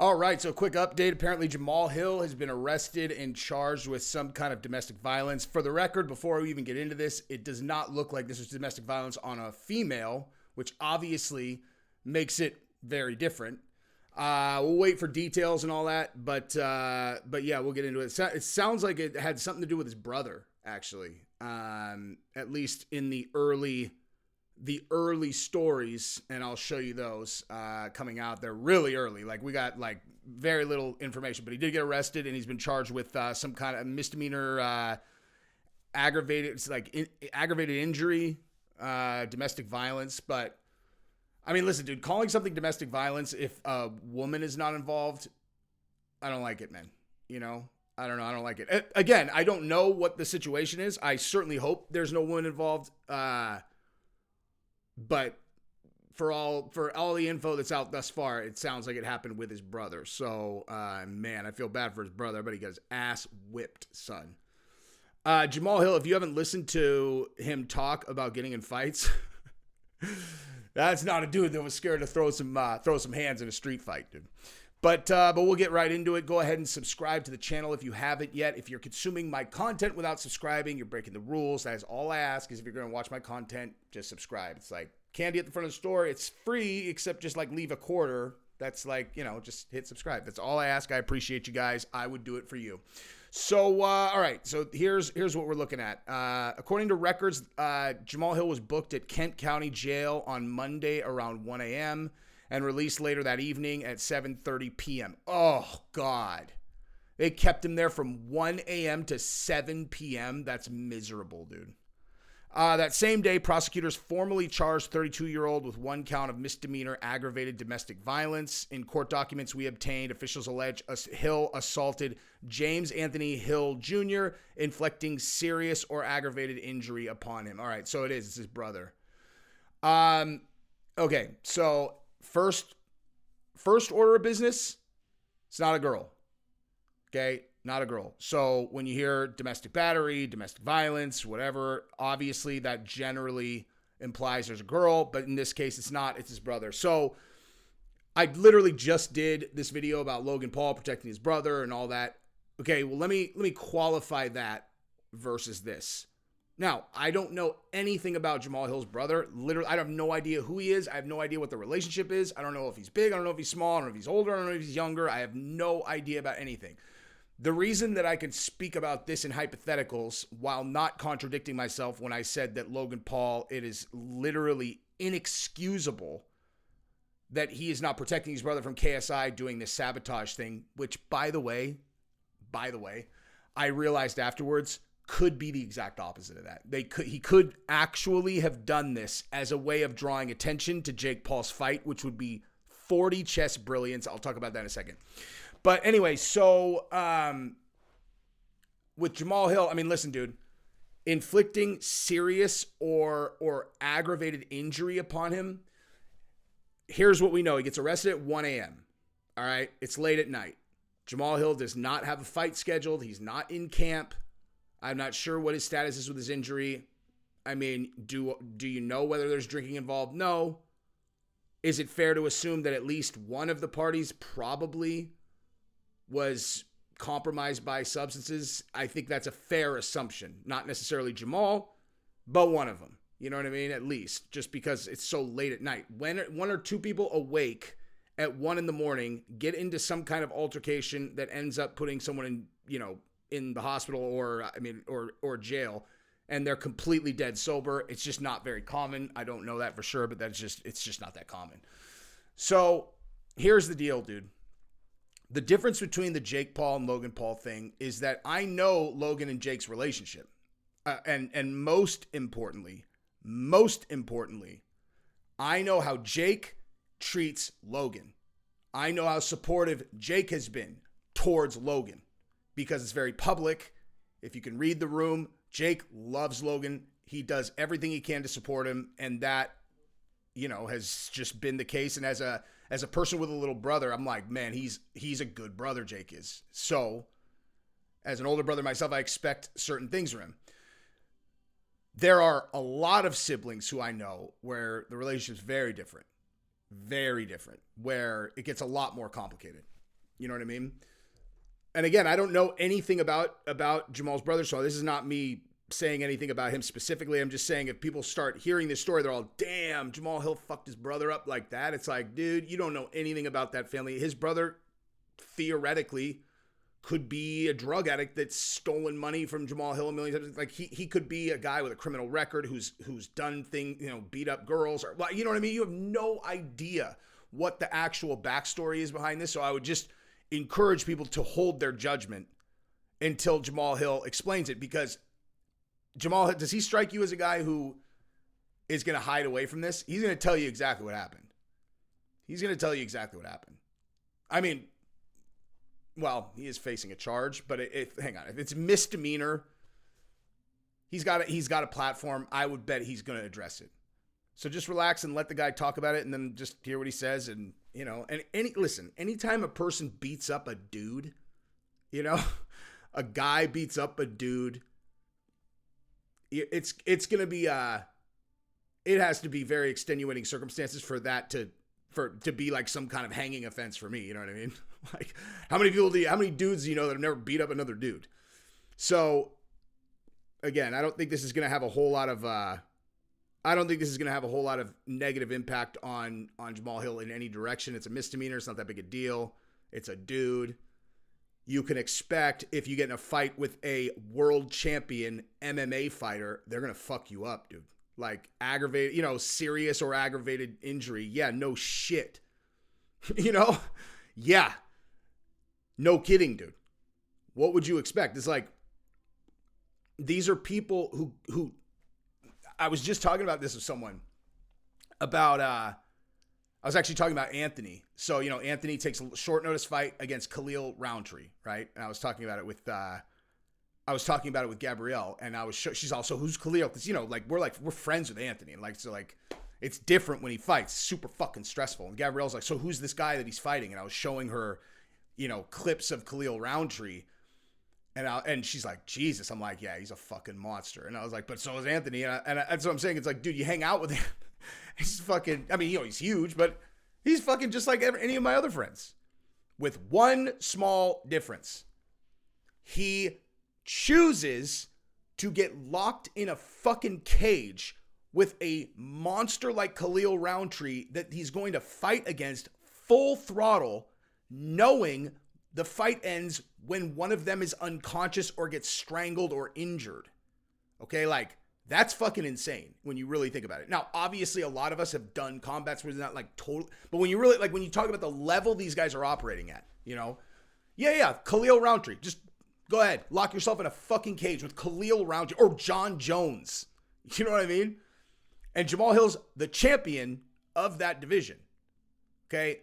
All right, so quick update. Apparently, Jamal Hill has been arrested and charged with some kind of domestic violence. For the record, before we even get into this, it does not look like this was domestic violence on a female, which obviously makes it very different. We'll wait for details and all that, but yeah, we'll get into it. It sounds like it had something to do with his brother, actually. At least in the early stories, and I'll show you those coming out. They're really early. Like, we got like very little information, but he did get arrested and he's been charged with some kind of misdemeanor, aggravated injury, domestic violence. But I mean, listen, dude, calling something domestic violence if a woman is not involved, I don't like it, man. You know, I don't know. I don't like it. Again, I don't know what the situation is. I certainly hope there's no woman involved. But for all the info that's out thus far, it sounds like it happened with his brother. So, man, I feel bad for his brother, but he got his ass whipped, son. Jamal Hill, if you haven't listened to him talk about getting in fights, that's not a dude that was scared to throw some hands in a street fight, dude. But we'll get right into it. Go ahead and subscribe to the channel if you haven't yet. If you're consuming my content without subscribing, you're breaking the rules. That is all I ask, is if you're going to watch my content, just subscribe. It's like candy at the front of the store. It's free, except just like leave a quarter. That's like, just hit subscribe. That's all I ask. I appreciate you guys. I would do it for you. So, all right. So here's what we're looking at. According to records, Jamal Hill was booked at Kent County Jail on Monday around 1 a.m., and released later that evening at 7:30 p.m. Oh, God. They kept him there from 1 a.m. to 7 p.m. That's miserable, dude. That same day, prosecutors formally charged 32-year-old with one count of misdemeanor aggravated domestic violence. In court documents we obtained, officials allege Hill assaulted James Anthony Hill Jr., inflicting serious or aggravated injury upon him. All right, so it's his brother. Okay, so First order of business, it's not a girl. Okay? Not a girl. So when you hear domestic battery, domestic violence, whatever, obviously that generally implies there's a girl, but in this case it's not, it's his brother. So I literally just did this video about Logan Paul protecting his brother and all that. Okay, well let me qualify that versus this. Now, I don't know anything about Jamal Hill's brother. Literally, I have no idea who he is. I have no idea what the relationship is. I don't know if he's big. I don't know if he's small. I don't know if he's older. I don't know if he's younger. I have no idea about anything. The reason that I can speak about this in hypotheticals while not contradicting myself when I said that Logan Paul, it is literally inexcusable that he is not protecting his brother from KSI doing this sabotage thing, which, by the way, I realized afterwards, could be the exact opposite of that. He could actually have done this as a way of drawing attention to Jake Paul's fight, which would be 40 chess brilliance. I'll talk about that in a second. But anyway, so with Jamal Hill, I mean, listen, dude, inflicting serious or aggravated injury upon him, here's what we know. He gets arrested at 1 a.m. All right? It's late at night. Jamal Hill does not have a fight scheduled. He's not in camp. I'm not sure what his status is with his injury. I mean, do you know whether there's drinking involved? No. Is it fair to assume that at least one of the parties probably was compromised by substances? I think that's a fair assumption. Not necessarily Jamal, but one of them. You know what I mean? At least, just because it's so late at night. When one or two people awake at 1 a.m, get into some kind of altercation that ends up putting someone in the hospital or jail, and they're completely dead sober. It's just not very common. I don't know that for sure, but it's just not that common. So here's the deal, dude. The difference between the Jake Paul and Logan Paul thing is that I know Logan and Jake's relationship. And most importantly, I know how Jake treats Logan. I know how supportive Jake has been towards Logan, because it's very public. If you can read the room, Jake loves Logan. He does everything he can to support him. And that, has just been the case. And as a person with a little brother, I'm like, man, he's a good brother, Jake is. So as an older brother myself, I expect certain things from him. There are a lot of siblings who I know where the relationship's very different, where it gets a lot more complicated. You know what I mean? And again, I don't know anything about Jamal's brother, so this is not me saying anything about him specifically. I'm just saying if people start hearing this story, they're all, damn, Jamal Hill fucked his brother up like that. It's like, dude, you don't know anything about that family. His brother, theoretically, could be a drug addict that's stolen money from Jamal Hill a million times. Like he could be a guy with a criminal record who's done things, beat up girls, or, you know what I mean? You have no idea what the actual backstory is behind this. So I would just encourage people to hold their judgment until Jamal Hill explains it, because Jamal, does he strike you as a guy who is going to hide away from this? He's going to tell you exactly what happened. He's going to tell you exactly what happened. I mean, well, he is facing a charge, but hang on. If it's misdemeanor, he's got a platform. I would bet he's going to address it. So just relax and let the guy talk about it, and then just hear what he says. And, listen, anytime a person beats up a dude, a guy beats up a dude, it's going to be, it has to be very extenuating circumstances for that to be like some kind of hanging offense for me. You know what I mean? Like, how many dudes do you know that have never beat up another dude? So again, I don't think this is going to have a whole lot of, negative impact on Jamal Hill in any direction. It's a misdemeanor. It's not that big a deal. It's a dude. You can expect, if you get in a fight with a world champion MMA fighter, they're going to fuck you up, dude. Like aggravated, serious or aggravated injury. Yeah, no shit. Yeah. No kidding, dude. What would you expect? It's like, these are people who I was just talking about this with someone about, I was actually talking about Anthony. So, Anthony takes a short notice fight against Khalil Roundtree, right? And I was talking about it with Gabrielle, and she's also, who's Khalil? Because, we're friends with Anthony. And it's different when he fights. It's super fucking stressful. And Gabrielle's like, so who's this guy that he's fighting? And I was showing her, clips of Khalil Roundtree. And she's like, Jesus. I'm like, yeah, he's a fucking monster. And I was like, but so is Anthony. And that's what I'm saying. It's like, dude, you hang out with him. He's fucking, he's huge, but he's fucking just like any of my other friends. With one small difference. He chooses to get locked in a fucking cage with a monster like Khalil Roundtree that he's going to fight against full throttle, knowing the fight ends when one of them is unconscious or gets strangled or injured. Okay, that's fucking insane when you really think about it. Now, obviously, a lot of us have done combats where it's not total, but when you really, when you talk about the level these guys are operating at, yeah, Khalil Roundtree, just go ahead, lock yourself in a fucking cage with Khalil Roundtree or John Jones. You know what I mean? And Jamal Hill's the champion of that division. Okay?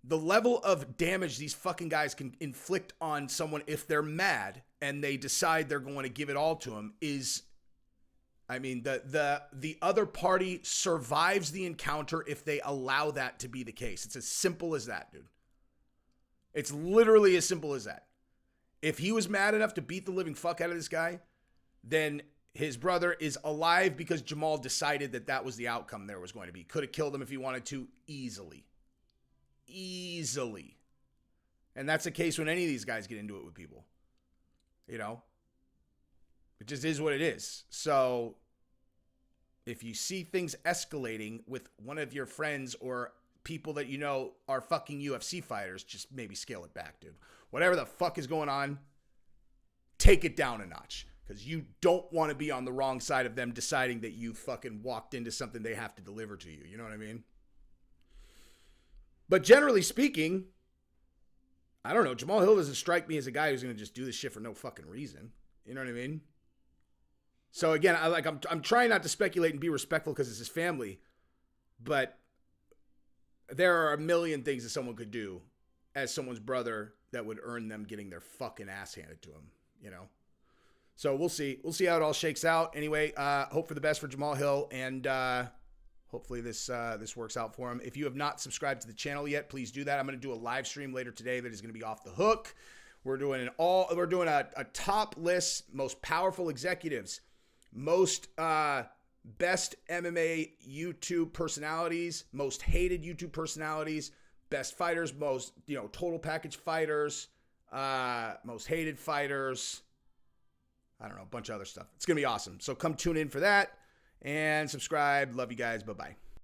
The level of damage these fucking guys can inflict on someone if they're mad and they decide they're going to give it all to him is, the other party survives the encounter if they allow that to be the case. It's as simple as that, dude. It's literally as simple as that. If he was mad enough to beat the living fuck out of this guy, then his brother is alive because Jamal decided that was the outcome there was going to be. Could have killed him if he wanted to easily. And that's the case when any of these guys get into it with people. It just is what it is. So if you see things escalating with one of your friends or people that are fucking UFC fighters, just maybe scale it back, dude. Whatever the fuck is going on, take it down a notch. Because you don't want to be on the wrong side of them deciding that you fucking walked into something they have to deliver to you. You know what I mean? But generally speaking, I don't know. Jamal Hill doesn't strike me as a guy who's going to just do this shit for no fucking reason. You know what I mean? So again, I'm trying not to speculate and be respectful because it's his family. But there are a million things that someone could do as someone's brother that would earn them getting their fucking ass handed to them, So we'll see. We'll see how it all shakes out. Anyway, hope for the best for Jamal Hill, and hopefully this works out for him. If you have not subscribed to the channel yet, please do that. I'm going to do a live stream later today that is going to be off the hook. We're doing a top list, most powerful executives, most best MMA YouTube personalities, most hated YouTube personalities, best fighters, most, total package fighters, most hated fighters. I don't know, a bunch of other stuff. It's going to be awesome. So come tune in for that and subscribe. Love you guys. Bye-bye.